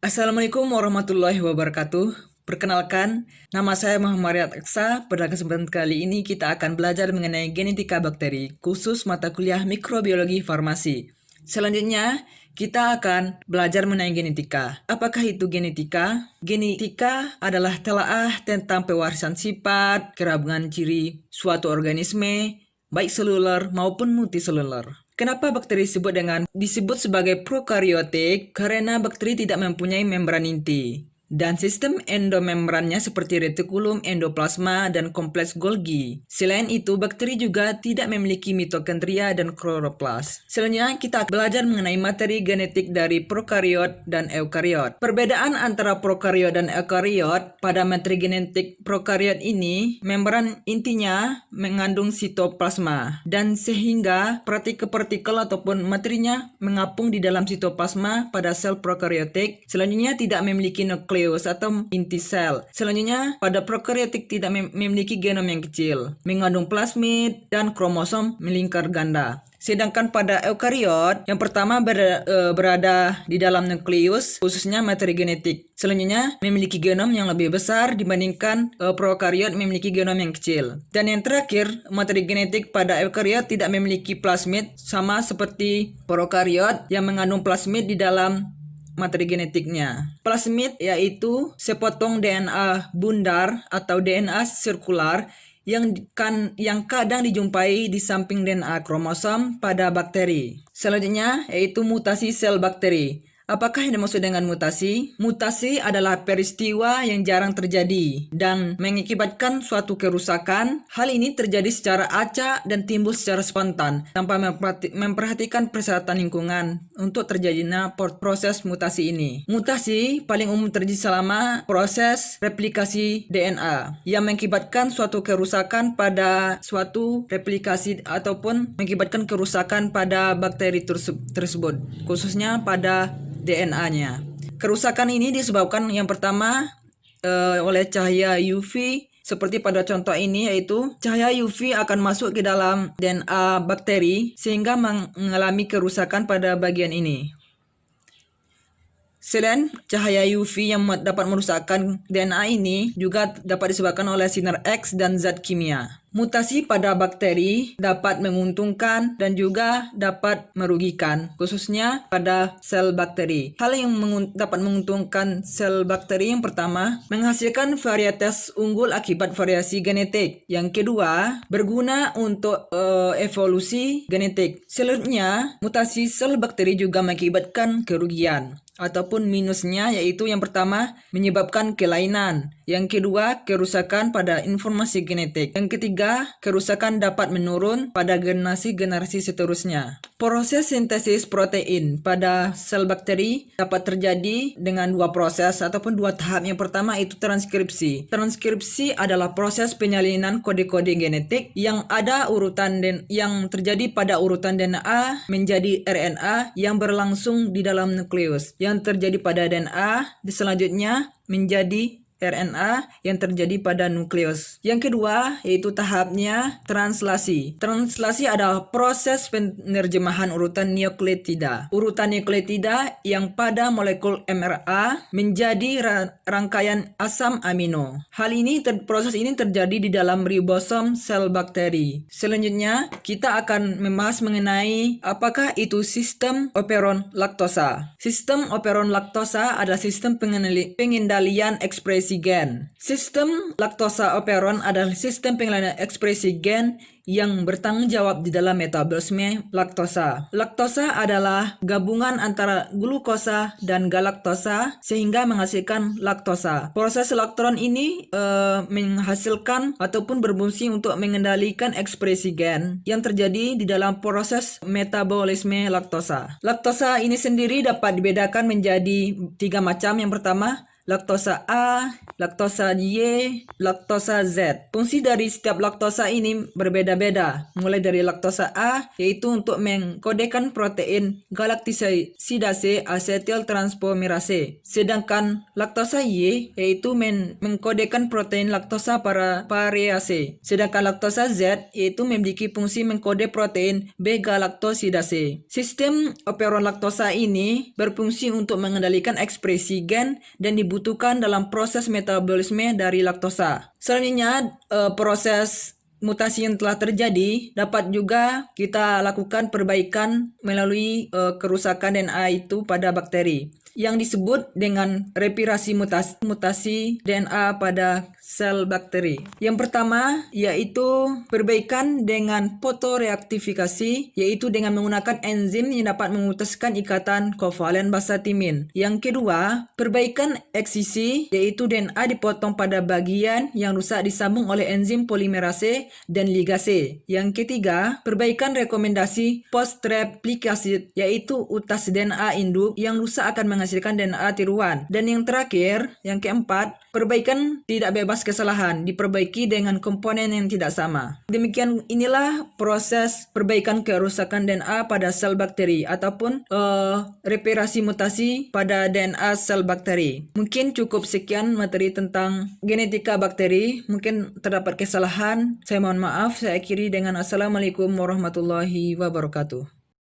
Assalamualaikum warahmatullahi wabarakatuh. Perkenalkan, nama saya Muhammad Riyad Aksa. Pada kesempatan kali ini kita akan belajar mengenai genetika bakteri, khusus mata kuliah mikrobiologi farmasi. Selanjutnya, kita akan belajar mengenai genetika. Apakah itu genetika? Genetika adalah telaah tentang pewarisan sifat, kerabungan ciri suatu organisme, baik seluler maupun multiseluler. Kenapa bakteri disebut sebagai prokariotik? Karena bakteri tidak mempunyai membran inti dan sistem endomembrannya seperti retikulum, endoplasma, dan kompleks Golgi. Selain itu, bakteri juga tidak memiliki mitokondria dan kloroplas. Selanjutnya, kita belajar mengenai materi genetik dari prokariot dan eukariot. Perbedaan antara prokariot dan eukariot pada materi genetik prokariot ini, membran intinya mengandung sitoplasma, dan sehingga partikel-partikel ataupun materinya mengapung di dalam sitoplasma pada sel prokariotik. Selanjutnya, tidak memiliki nukleus atau inti sel. Selanjutnya, pada prokariotik tidak memiliki genom yang kecil, mengandung plasmid dan kromosom melingkar ganda. Sedangkan pada eukariot, yang pertama berada di dalam nukleus, khususnya materi genetik. Selanjutnya, memiliki genom yang lebih besar dibandingkan prokariot memiliki genom yang kecil. Dan yang terakhir, materi genetik pada eukariot tidak memiliki plasmid, sama seperti prokariot yang mengandung plasmid di dalam materi genetiknya. Plasmid yaitu sepotong DNA bundar atau DNA sirkular yang kadang dijumpai di samping DNA kromosom pada bakteri. Selanjutnya yaitu mutasi sel bakteri. Apakah yang dimaksud dengan mutasi? Mutasi adalah peristiwa yang jarang terjadi dan mengakibatkan suatu kerusakan. Hal ini terjadi secara acak dan timbul secara spontan tanpa memperhatikan persyaratan lingkungan untuk terjadinya proses mutasi ini. Mutasi paling umum terjadi selama proses replikasi DNA yang mengakibatkan suatu kerusakan pada suatu replikasi ataupun mengakibatkan kerusakan pada bakteri tersebut, khususnya pada DNA-nya. Kerusakan ini disebabkan yang pertama oleh cahaya UV, seperti pada contoh ini, yaitu cahaya UV akan masuk ke dalam DNA bakteri sehingga mengalami kerusakan pada bagian ini. Selain cahaya UV yang dapat merusakkan DNA ini juga dapat disebabkan oleh sinar X dan zat kimia. Mutasi pada bakteri dapat menguntungkan dan juga dapat merugikan, khususnya pada sel bakteri. Hal yang dapat menguntungkan sel bakteri yang pertama, menghasilkan varietas unggul akibat variasi genetik. Yang kedua, berguna untuk evolusi genetik. Selanjutnya, mutasi sel bakteri juga mengakibatkan kerugian ataupun minusnya, yaitu yang pertama menyebabkan kelainan, yang kedua kerusakan pada informasi genetik, yang ketiga kerusakan dapat menurun pada generasi seterusnya. Proses sintesis protein pada sel bakteri dapat terjadi dengan dua proses ataupun dua tahap. Yang pertama itu transkripsi. Transkripsi adalah proses penyalinan kode-kode genetik yang terjadi pada urutan DNA menjadi RNA yang berlangsung di dalam nukleus. Yang terjadi pada DNA selanjutnya menjadi RNA yang terjadi pada nukleus. Yang kedua yaitu tahapnya translasi. Translasi adalah proses penerjemahan urutan nukleotida. Urutan nukleotida yang pada molekul mRNA menjadi rangkaian asam amino. Proses ini terjadi di dalam ribosom sel bakteri. Selanjutnya kita akan membahas mengenai apakah itu sistem operon laktosa. Sistem operon laktosa adalah sistem pengendalian ekspresi gen. Sistem laktosa operon adalah sistem pengendalian ekspresi gen yang bertanggung jawab di dalam metabolisme laktosa. Laktosa adalah gabungan antara glukosa dan galaktosa sehingga menghasilkan laktosa. Proses elektron ini menghasilkan ataupun berfungsi untuk mengendalikan ekspresi gen yang terjadi di dalam proses metabolisme laktosa. Laktosa ini sendiri dapat dibedakan menjadi 3 macam. Yang pertama, laktosa A, laktosa Y, laktosa Z. Fungsi dari setiap laktosa ini berbeda-beda. Mulai dari laktosa A, yaitu untuk mengkodekan protein galaktosidase asetiltranspomerase. Sedangkan laktosa Y, yaitu mengkodekan protein laktosa parease. Sedangkan laktosa Z, yaitu memiliki fungsi mengkode protein B-galaktosidase. Sistem operon laktosa ini berfungsi untuk mengendalikan ekspresi gen dan dibutuhkan dalam proses metabolisme dari laktosa. Selanjutnya, proses mutasi yang telah terjadi dapat juga kita lakukan perbaikan melalui kerusakan DNA itu pada bakteri yang disebut dengan replikasi mutasi DNA pada sel bakteri. Yang pertama yaitu perbaikan dengan fotoreaktifikasi, yaitu dengan menggunakan enzim yang dapat memutuskan ikatan kovalen basa timin. Yang kedua, perbaikan eksisi, yaitu DNA dipotong pada bagian yang rusak disambung oleh enzim polimerase dan ligase. Yang ketiga, perbaikan rekomendasi post-replikasi, yaitu utas DNA induk yang rusak akan menghasilkan DNA tiruan. Dan yang terakhir, yang keempat, perbaikan tidak bebas kesalahan, diperbaiki dengan komponen yang tidak sama. Demikian inilah proses perbaikan kerusakan DNA pada sel bakteri ataupun replikasi mutasi pada DNA sel bakteri. Mungkin cukup sekian materi tentang genetika bakteri. Mungkin terdapat kesalahan, saya mohon maaf. Saya akhiri dengan Assalamualaikum warahmatullahi wabarakatuh.